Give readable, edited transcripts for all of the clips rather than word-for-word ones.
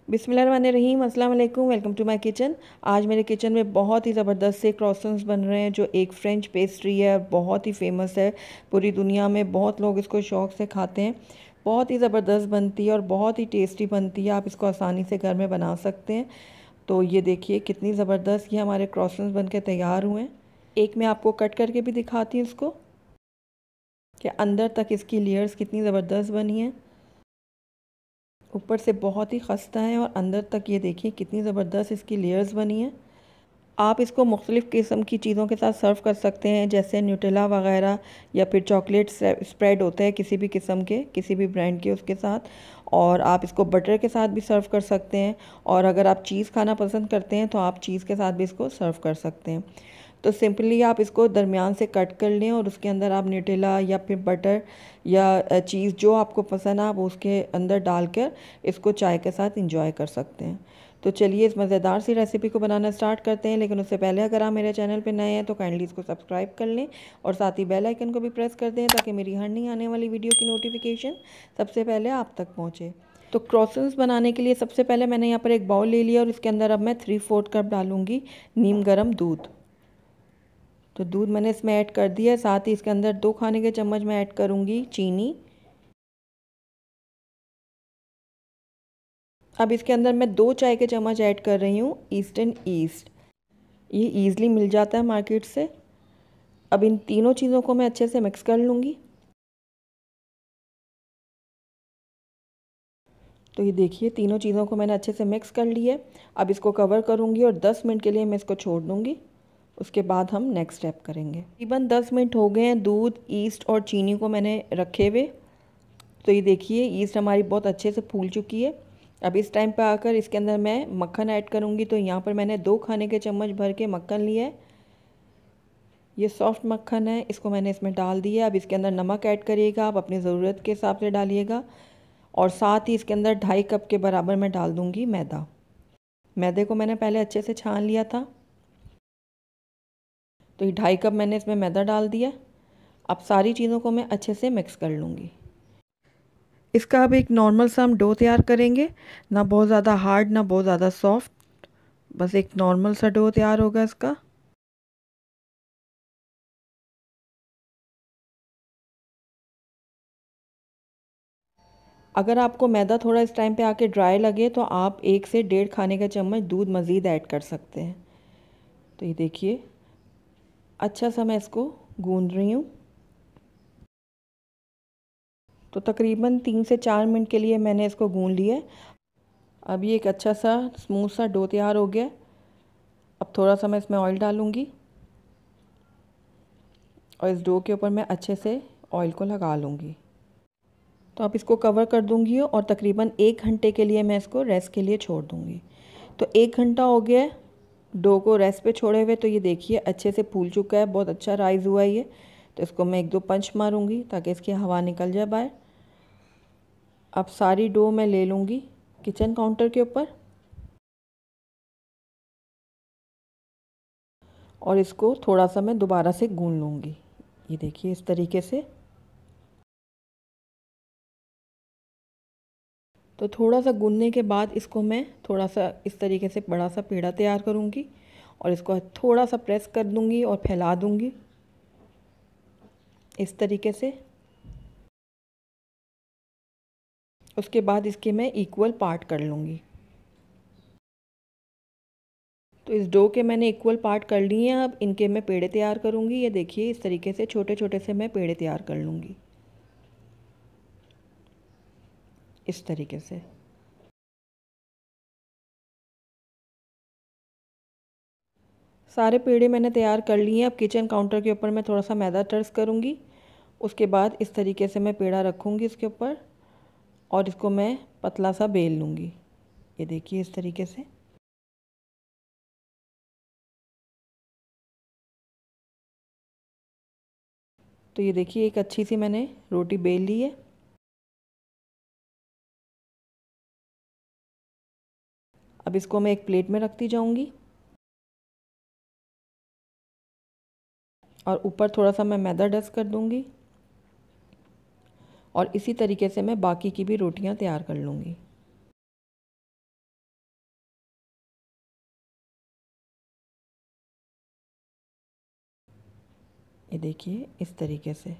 बिस्मिल्लाहिर्रहमानिर्रहीम, अस्सलाम वालेकुम। Welcome to my kitchen. आज मेरे किचन में बहुत ही ज़बरदस्त से क्रॉसन्स बन रहे हैं, जो एक फ्रेंच पेस्ट्री है, बहुत ही फेमस है पूरी दुनिया में। बहुत लोग इसको शौक़ से खाते हैं। बहुत ही ज़बरदस्त बनती है और बहुत ही टेस्टी बनती है। आप इसको आसानी से घर में बना सकते हैं। तो ये देखिए कितनी ज़बरदस्त ये हमारे क्रॉसन्स बन के तैयार हुए हैं। एक मैं आपको कट करके भी दिखाती हूँ इसको, कि अंदर तक इसकी लेयर्स कितनी ज़बरदस्त बनी है। ऊपर से बहुत ही खस्ता है और अंदर तक ये देखिए कितनी ज़बरदस्त इसकी लेयर्स बनी है। आप इसको मुख्तलिफ़ किस्म की चीज़ों के साथ सर्व कर सकते हैं, जैसे न्यूटेला वगैरह, या फिर चॉकलेट स्प्रेड होते हैं किसी भी किस्म के, किसी भी ब्रांड के, उसके साथ। और आप इसको बटर के साथ भी सर्व कर सकते हैं। और अगर आप चीज़ खाना पसंद करते हैं तो आप चीज़ के साथ भी इसको सर्व कर सकते हैं। तो सिंपली आप इसको दरमियान से कट कर लें और उसके अंदर आप न्यूटेला या फिर बटर या चीज़ जो आपको पसंद है आप उसके अंदर डालकर इसको चाय के साथ इंजॉय कर सकते हैं। तो चलिए इस मज़ेदार सी रेसिपी को बनाना स्टार्ट करते हैं। लेकिन उससे पहले अगर आप मेरे चैनल पर नए हैं तो काइंडली इसको सब्सक्राइब कर लें और साथ ही बेल आइकन को भी प्रेस कर दें, ताकि मेरी हर नई आने वाली वीडियो की नोटिफिकेशन सबसे पहले आप तक पहुँचे। तो क्रॉसन्स बनाने के लिए सबसे पहले मैंने यहाँ पर एक बाउल ले लिया और इसके अंदर अब मैं 3/4 कप डालूँगी नीम गर्म दूध। तो दूध मैंने इसमें ऐड कर दिया है। साथ ही इसके अंदर 2 खाने के चम्मच मैं ऐड करूँगी चीनी। अब इसके अंदर मैं 2 चाय के चम्मच ऐड कर रही हूँ ईस्टर्न ईस्ट। ये ईज़िली मिल जाता है मार्केट से। अब इन तीनों चीज़ों को मैं अच्छे से मिक्स कर लूँगी। तो ये देखिए तीनों चीज़ों को मैंने अच्छे से मिक्स कर लिया है। अब इसको कवर करूँगी और 10 मिनट के लिए मैं इसको छोड़ दूँगी। उसके बाद हम नेक्स्ट स्टेप करेंगे। तकरीबन 10 मिनट हो गए हैं दूध, ईस्ट और चीनी को मैंने रखे हुए। तो ये देखिए ईस्ट हमारी बहुत अच्छे से फूल चुकी है। अब इस टाइम पे आकर इसके अंदर मैं मक्खन ऐड करूँगी। तो यहाँ पर मैंने 2 खाने के चम्मच भर के मक्खन लिया है। ये सॉफ्ट मक्खन है, इसको मैंने इसमें डाल दिया। अब इसके अंदर नमक ऐड करिएगा, आप अपनी ज़रूरत के हिसाब से डालिएगा। और साथ ही इसके अंदर 2.5 कप के बराबर मैं डाल दूँगी मैदा। मैदे को मैंने पहले अच्छे से छान लिया था। तो ये 2.5 कप मैंने इसमें मैदा डाल दिया। अब सारी चीज़ों को मैं अच्छे से मिक्स कर लूँगी। इसका अब एक नॉर्मल सा हम डो तैयार करेंगे, ना बहुत ज़्यादा हार्ड ना बहुत ज़्यादा सॉफ्ट, बस एक नॉर्मल सा डो तैयार होगा इसका। अगर आपको मैदा थोड़ा इस टाइम पे आके ड्राई लगे तो आप 1 से 1.5 खाने का चम्मच दूध मज़ीद ऐड कर सकते हैं। तो ये देखिए अच्छा सा मैं इसको गूंद रही हूँ। तो तकरीबन 3 से 4 मिनट के लिए मैंने इसको गूंद लिया है। अब ये एक अच्छा सा स्मूथ सा डो तैयार हो गया। अब थोड़ा सा मैं इसमें ऑयल डालूँगी और इस डो के ऊपर मैं अच्छे से ऑयल को लगा लूँगी। तो अब इसको कवर कर दूँगी और तकरीबन 1 घंटे के लिए मैं इसको रेस्ट के लिए छोड़ दूँगी। तो 1 घंटा हो गया है डो को रेस्ट पे छोड़े हुए। तो ये देखिए अच्छे से फूल चुका है, बहुत अच्छा राइज़ हुआ है ये। तो इसको मैं 1-2 पंच मारूँगी ताकि इसकी हवा निकल जाए बाहर। अब सारी डो मैं ले लूँगी किचन काउंटर के ऊपर और इसको थोड़ा सा मैं दोबारा से गूंद लूँगी। ये देखिए इस तरीके से। तो थोड़ा सा गूंदने के बाद इसको मैं थोड़ा सा इस तरीके से बड़ा सा पेड़ा तैयार करूँगी और इसको थोड़ा सा प्रेस कर दूँगी और फैला दूँगी इस तरीके से। उसके बाद इसके मैं इक्वल पार्ट कर लूँगी। तो इस डो के मैंने इक्वल पार्ट कर लिए हैं। अब इनके मैं पेड़े तैयार करूँगी। ये देखिए इस तरीके से छोटे छोटे से मैं पेड़े तैयार कर लूँगी इस तरीके से। सारे पेड़े मैंने तैयार कर लिए हैं। अब किचन काउंटर के ऊपर मैं थोड़ा सा मैदा टर्स करूँगी। उसके बाद इस तरीके से मैं पेड़ा रखूँगी इसके ऊपर और इसको मैं पतला सा बेल लूँगी। ये देखिए इस तरीके से। तो ये देखिए एक अच्छी सी मैंने रोटी बेल ली है। अब इसको मैं एक प्लेट में रखती जाऊँगी और ऊपर थोड़ा सा मैं मैदा डस्ट कर दूँगी और इसी तरीके से मैं बाकी की भी रोटियां तैयार कर लूँगी। ये देखिए इस तरीके से।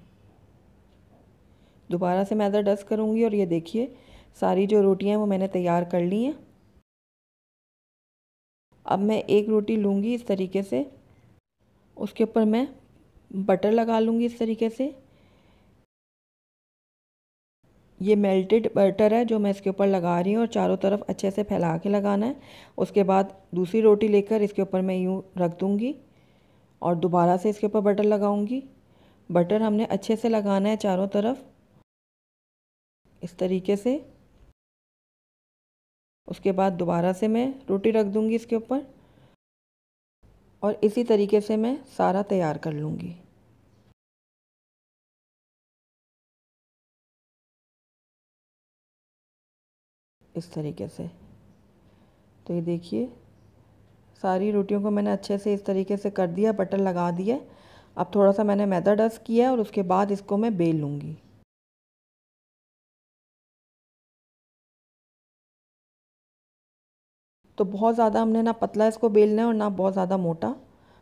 दोबारा से मैदा डस्ट करूँगी और ये देखिए सारी जो रोटियां हैं वो मैंने तैयार कर ली हैं। अब मैं एक रोटी लूँगी इस तरीके से, उसके ऊपर मैं बटर लगा लूँगी इस तरीके से। ये मेल्टेड बटर है जो मैं इसके ऊपर लगा रही हूँ और चारों तरफ अच्छे से फैला के लगाना है। उसके बाद दूसरी रोटी लेकर इसके ऊपर मैं यूँ रख दूँगी और दोबारा से इसके ऊपर बटर लगाऊँगी। बटर हमने अच्छे से लगाना है चारों तरफ इस तरीके से। उसके बाद दोबारा से मैं रोटी रख दूँगी इसके ऊपर और इसी तरीके से मैं सारा तैयार कर लूँगी। इस तरीके से। तो ये देखिए सारी रोटियों को मैंने अच्छे से इस तरीके से कर दिया, बटर लगा दिया। अब थोड़ा सा मैंने मैदा डस्ट किया है और उसके बाद इसको मैं बेल लूँगी। तो बहुत ज़्यादा हमने ना पतला इसको बेलना है और ना बहुत ज़्यादा मोटा,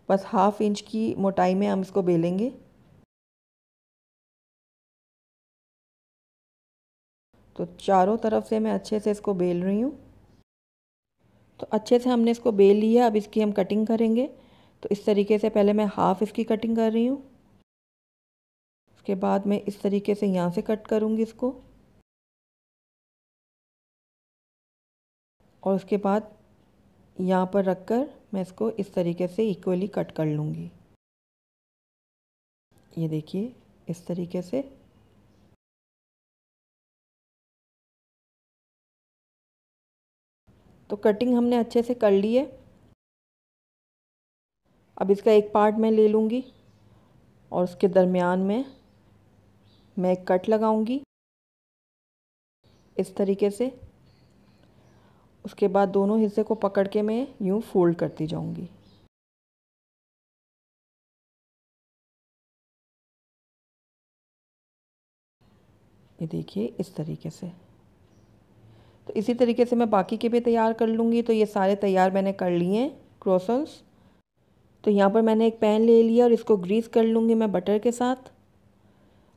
बस 1/2 इंच की मोटाई में हम इसको बेलेंगे। तो चारों तरफ से मैं अच्छे से इसको बेल रही हूँ। तो अच्छे से हमने इसको बेल लिया। अब इसकी हम कटिंग करेंगे। तो इस तरीके से पहले मैं 1/2 इसकी कटिंग कर रही हूँ। उसके बाद मैं इस तरीके से यहाँ से कट करूँगी इसको और उसके बाद यहाँ पर रखकर मैं इसको इस तरीके से इक्वली कट कर लूँगी। ये देखिए इस तरीके से। तो कटिंग हमने अच्छे से कर ली है। अब इसका एक पार्ट मैं ले लूँगी और उसके दरमियान में मैं एक कट लगाऊंगी इस तरीके से। उसके बाद दोनों हिस्से को पकड़ के मैं यूँ फोल्ड करती जाऊंगी। ये देखिए इस तरीके से। तो इसी तरीके से मैं बाकी के भी तैयार कर लूँगी। तो ये सारे तैयार मैंने कर लिए हैं क्रोसन्स। तो यहाँ पर मैंने एक पैन ले लिया और इसको ग्रीस कर लूँगी मैं बटर के साथ।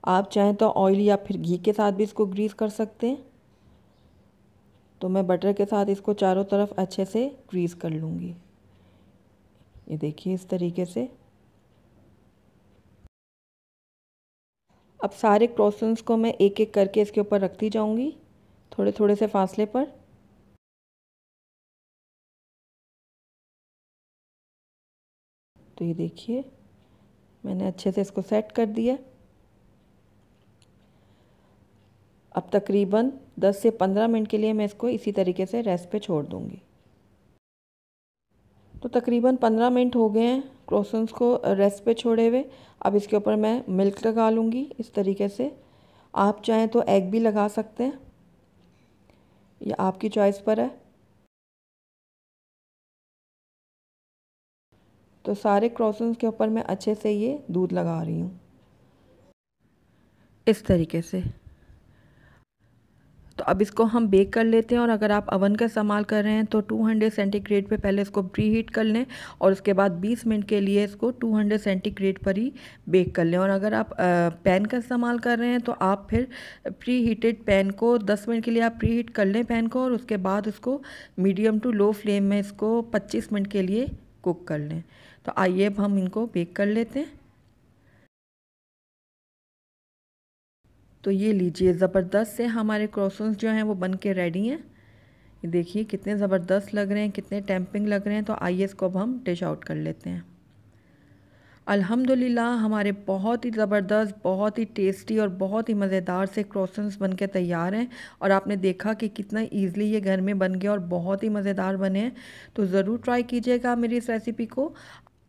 आप चाहें तो ऑयल या फिर घी के साथ भी इसको ग्रीस कर सकते हैं। तो मैं बटर के साथ इसको चारों तरफ अच्छे से ग्रीस कर लूँगी। ये देखिए इस तरीके से। अब सारे क्रोसन्स को मैं एक एक करके इसके ऊपर रखती जाऊँगी थोड़े थोड़े से फासले पर। तो ये देखिए मैंने अच्छे से इसको सेट कर दिया। अब तकरीबन 10 से 15 मिनट के लिए मैं इसको इसी तरीके से रेस्ट पे छोड़ दूँगी। तो तकरीबन 15 मिनट हो गए हैं क्रोसन्स को रेस्ट पे छोड़े हुए। अब इसके ऊपर मैं मिल्क लगा लूँगी इस तरीके से। आप चाहें तो एग भी लगा सकते हैं, ये आपकी चॉइस पर है। तो सारे क्रोसन्स के ऊपर मैं अच्छे से ये दूध लगा रही हूँ इस तरीके से। तो अब इसको हम बेक कर लेते हैं। और अगर आप अवन का इस्तेमाल कर रहे हैं तो 200 सेंटीग्रेड पे पहले इसको प्री हीट कर लें और उसके बाद 20 मिनट के लिए इसको 200 सेंटीग्रेड पर ही बेक कर लें। और अगर आप पैन का इस्तेमाल कर रहे हैं तो आप फिर प्री हीटेड पैन को 10 मिनट के लिए आप प्री हीट कर लें पैन को और उसके बाद इसको मीडियम टू लो फ्लेम में इसको 25 मिनट के लिए कुक कर लें। तो आइए अब हम इनको बेक कर लेते हैं। तो ये लीजिए ज़बरदस्त से हमारे क्रोसन्स जो हैं वो बन के रेडी हैं। ये देखिए कितने ज़बरदस्त लग रहे हैं, कितने टेम्पिंग लग रहे हैं। तो आइए इसको अब हम डिश आउट कर लेते हैं। अल्हम्दुलिल्लाह हमारे बहुत ही ज़बरदस्त, बहुत ही टेस्टी और बहुत ही मज़ेदार से क्रोसन्स बन के तैयार हैं। और आपने देखा कि कितना ईज़िली ये घर में बन गया और बहुत ही मज़ेदार बने हैं। तो ज़रूर ट्राई कीजिएगा मेरी इस रेसिपी को।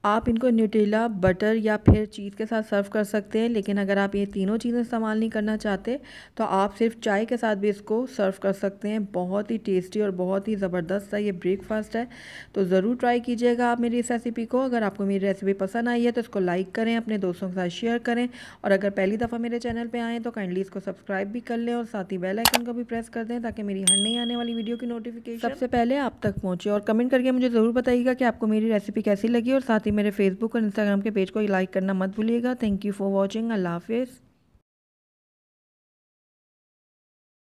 आप इनको न्यूटेला, बटर या फिर चीज़ के साथ सर्व कर सकते हैं। लेकिन अगर आप ये तीनों चीज़ें इस्तेमाल नहीं करना चाहते तो आप सिर्फ चाय के साथ भी इसको सर्व कर सकते हैं। बहुत ही टेस्टी और बहुत ही ज़बरदस्त सा ये ब्रेकफास्ट है। तो ज़रूर ट्राई कीजिएगा आप मेरी इस रेसिपी को। अगर आपको मेरी रेसिपी पसंद आई है तो इसको लाइक करें, अपने दोस्तों के साथ शेयर करें। और अगर पहली दफ़ा मेरे चैनल पर आएँ तो काइंडली इसको सब्सक्राइब भी कर लें और साथ ही बेल आइकन को भी प्रेस कर दें ताकि मेरी हर नई आने वाली वीडियो की नोटिफिकेशन सबसे पहले आप तक पहुँचे। और कमेंट करके मुझे ज़रूर बताइएगा कि आपको मेरी रेसिपी कैसी लगी और साथ ही मेरे फेसबुक और इंस्टाग्राम के पेज को लाइक करना मत भूलिएगा। Thank you for watching. अल्लाह हाफिज़।